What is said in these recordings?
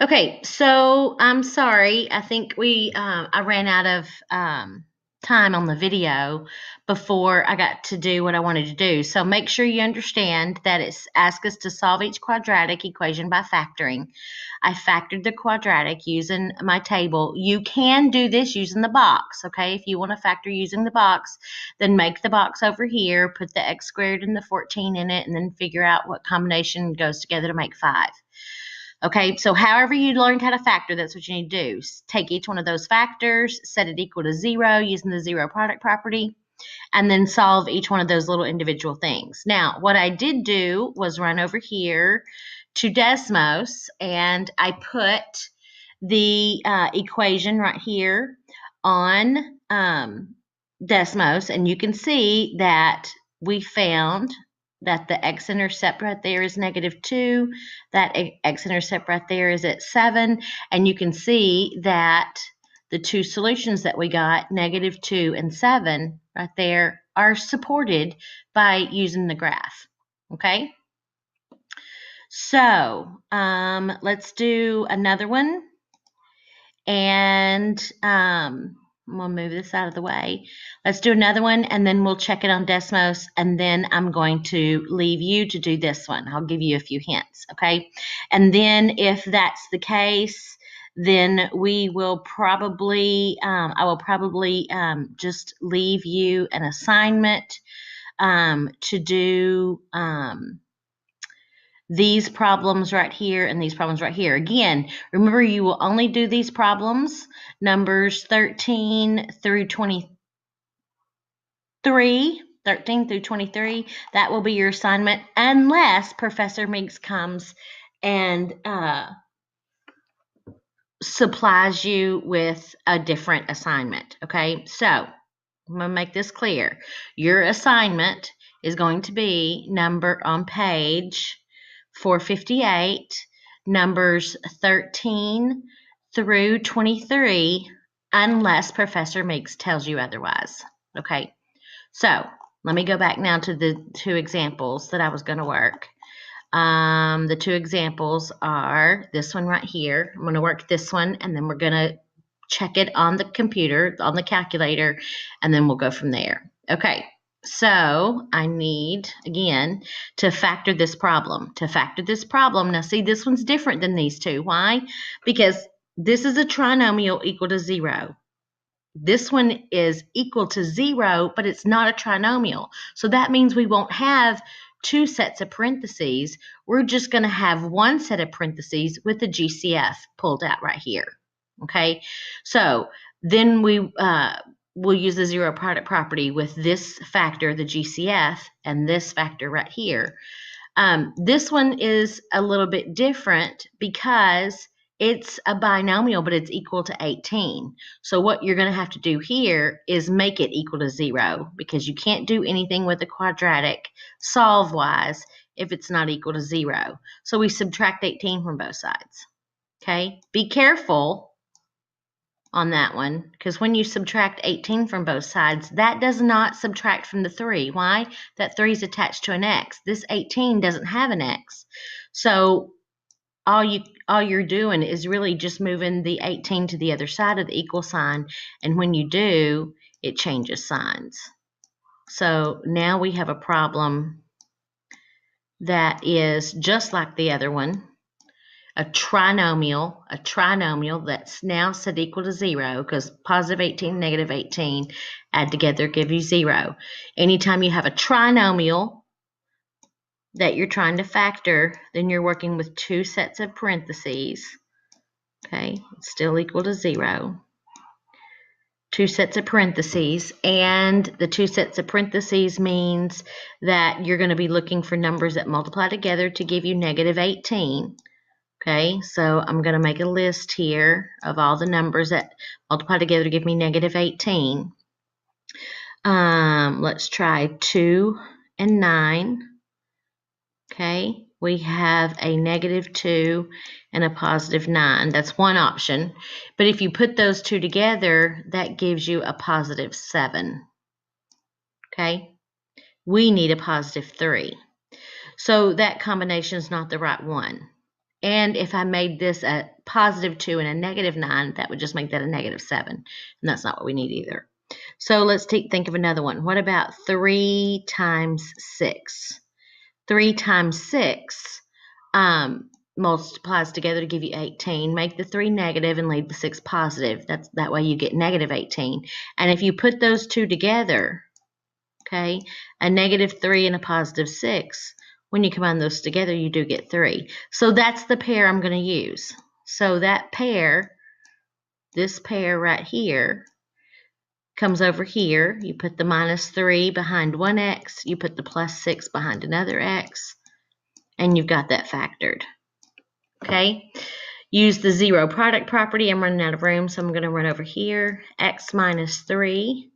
Okay, so I'm sorry. I think I ran out of time on the video before I got to do what I wanted to do. So make sure you understand that it's asked us to solve each quadratic equation by factoring. I factored the quadratic using my table. You can do this using the box, okay? If you want to factor using the box, then make the box over here, put the x squared and the 14 in it, and then figure out what combination goes together to make 5. Okay, so however you learned how to factor, that's what you need to do. Take each one of those factors, set it equal to 0 using the zero product property, and then solve each one of those little individual things. Now, what I did do was run over here to Desmos, and I put the equation right here on Desmos, and you can see that we found that the x-intercept right there is -2, that x-intercept right there is at 7, and you can see that the two solutions that we got, -2 and 7, right there, are supported by using the graph, okay? So let's do another one, and I'm going to move this out of the way. Let's do another one, and then we'll check it on Desmos, and then I'm going to leave you to do this one. I'll give you a few hints, okay? And then if that's the case, then we will probably, I will probably just leave you an assignment to do these problems right here and these problems right here. Again, remember you will only do these problems, numbers 13 through 23. That will be your assignment unless Professor Meeks comes and supplies you with a different assignment. Okay, so I'm going to make this clear. Your assignment is going to be number on page 458, numbers 13 through 23, unless Professor Meeks tells you otherwise. Okay, so let me go back now to the two examples that I was going to work. The two examples are this one right here. I'm going to work this one, and then we're going to check it on the computer, on the calculator, and then we'll go from there. Okay. So I need, again, to factor this problem. Now see, this one's different than these two. Why? Because this is a trinomial equal to 0. This one is equal to 0, but it's not a trinomial. So that means we won't have two sets of parentheses. We're just going to have one set of parentheses with the GCF pulled out right here. Okay, so then we'll use the zero product property with this factor, the GCF, and this factor right here. This one is a little bit different because it's a binomial, but it's equal to 18. So what you're going to have to do here is make it equal to 0, because you can't do anything with a quadratic solve-wise if it's not equal to 0. So we subtract 18 from both sides. Okay, be careful on that one, because when you subtract 18 from both sides, that does not subtract from the 3. Why? That 3 is attached to an x. This 18 doesn't have an x. So all you're doing is really just moving the 18 to the other side of the equal sign, and when you do, it changes signs. So now we have a problem that is just like the other one. A trinomial that's now set equal to 0, because positive 18, negative 18 add together give you 0. Anytime you have a trinomial that you're trying to factor, then you're working with two sets of parentheses. Okay, it's still equal to 0. Two sets of parentheses, and the two sets of parentheses means that you're going to be looking for numbers that multiply together to give you negative 18. Okay, so I'm going to make a list here of all the numbers that multiply together to give me negative 18. Let's try 2 and 9. Okay, we have a -2 and a +9. That's one option. But if you put those two together, that gives you a +7. Okay, we need a +3. So that combination is not the right one. And if I made this a +2 and a -9, that would just make that a -7. And that's not what we need either. So let's think of another one. What about 3 times 6? 3 times 6 multiplies together to give you 18. Make the 3 negative and leave the 6 positive. That way you get -18. And if you put those two together, okay, a -3 and a +6, when you combine those together, you do get 3. So that's the pair I'm going to use. So that pair, this pair right here, comes over here. You put the -3 behind one x, you put the +6 behind another x, and you've got that factored. Okay? Use the zero product property. I'm running out of room, so I'm going to run over here. X minus 3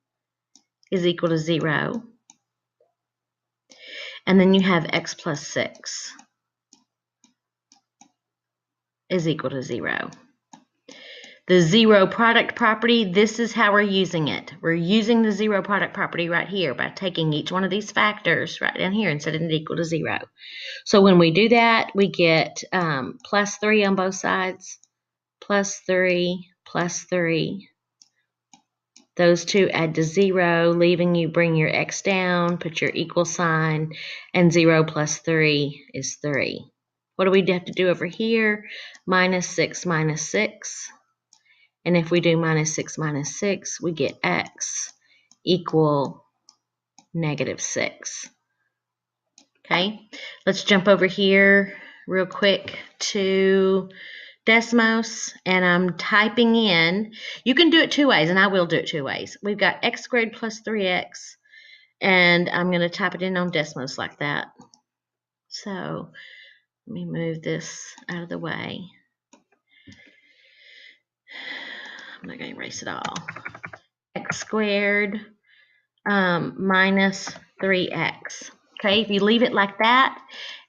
is equal to 0. And then you have x plus 6 is equal to 0. The zero product property, this is how we're using it. We're using the zero product property right here by taking each one of these factors right down here and setting it equal to 0. So when we do that, we get +3 on both sides, +3, +3. Those two add to 0, leaving you bring your x down, put your equal sign, and 0 plus 3 is 3. What do we have to do over here? -6 minus 6. And if we do -6 minus 6, we get x equal -6. Okay, let's jump over here real quick to Desmos, and I'm typing in. You can do it two ways, and I will do it two ways. We've got x squared plus 3x, and I'm going to type it in on Desmos like that. So let me move this out of the way. I'm not going to erase it all. X squared minus 3x. Okay, if you leave it like that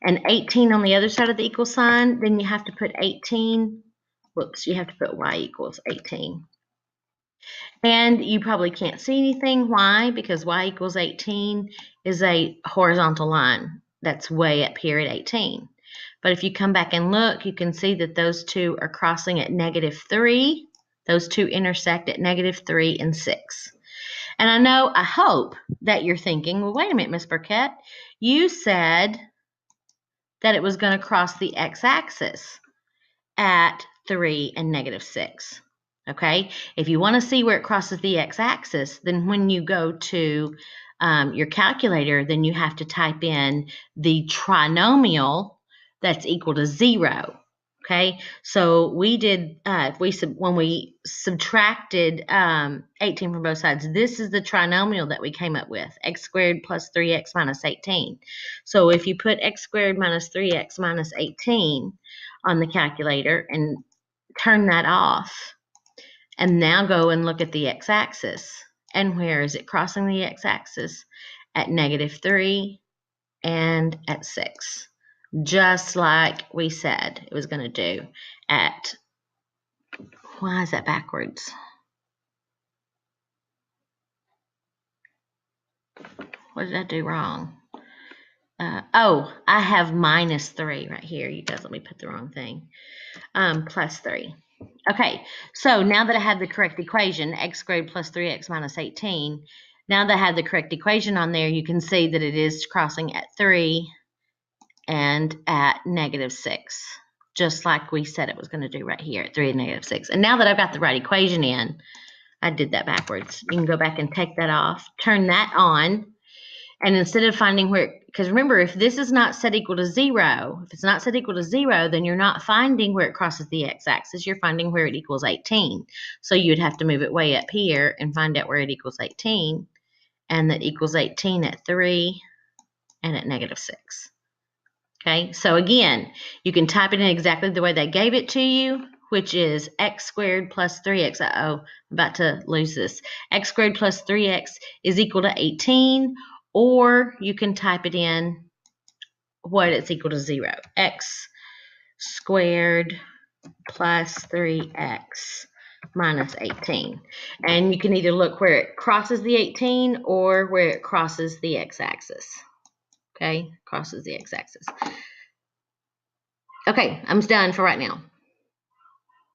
and 18 on the other side of the equal sign, then you have to put 18. Whoops, you have to put y equals 18. And you probably can't see anything. Why? Because y equals 18 is a horizontal line that's way up here at 18. But if you come back and look, you can see that those two are crossing at -3. Those two intersect at -3 and 6. And I hope that you're thinking, well, wait a minute, Miss Burkett, you said that it was going to cross the x-axis at 3 and -6. Okay, if you want to see where it crosses the x-axis, then when you go to your calculator, then you have to type in the trinomial that's equal to 0. Okay, so we did, when we subtracted 18 from both sides, this is the trinomial that we came up with, x squared plus 3x minus 18. So if you put x squared minus 3x minus 18 on the calculator and turn that off, and now go and look at the x-axis, and where is it crossing the x-axis? At -3 and at 6. Just like we said it was going to do at, why is that backwards? What did I do wrong? Oh, I have -3 right here. You guys let me put the wrong thing. +3. Okay, so now that I have the correct equation, x squared plus 3x minus 18, now that I have the correct equation on there, you can see that it is crossing at 3 and at -6, just like we said it was going to do right here at 3 and -6. And now that I've got the right equation in, I did that backwards. You can go back and take that off, turn that on, and instead of finding where, because remember, if this is not set equal to 0, if it's not set equal to 0, then you're not finding where it crosses the x-axis, you're finding where it equals 18. So you'd have to move it way up here and find out where it equals 18, and that equals 18 at 3 and at -6. Okay, so again, you can type it in exactly the way they gave it to you, which is x squared plus 3x. Uh-oh, I'm about to lose this. X squared plus 3x is equal to 18, or you can type it in what it's equal to 0. X squared plus 3x minus 18. And you can either look where it crosses the 18 or where it crosses the x-axis. Okay, crosses the x-axis. Okay, I'm done for right now.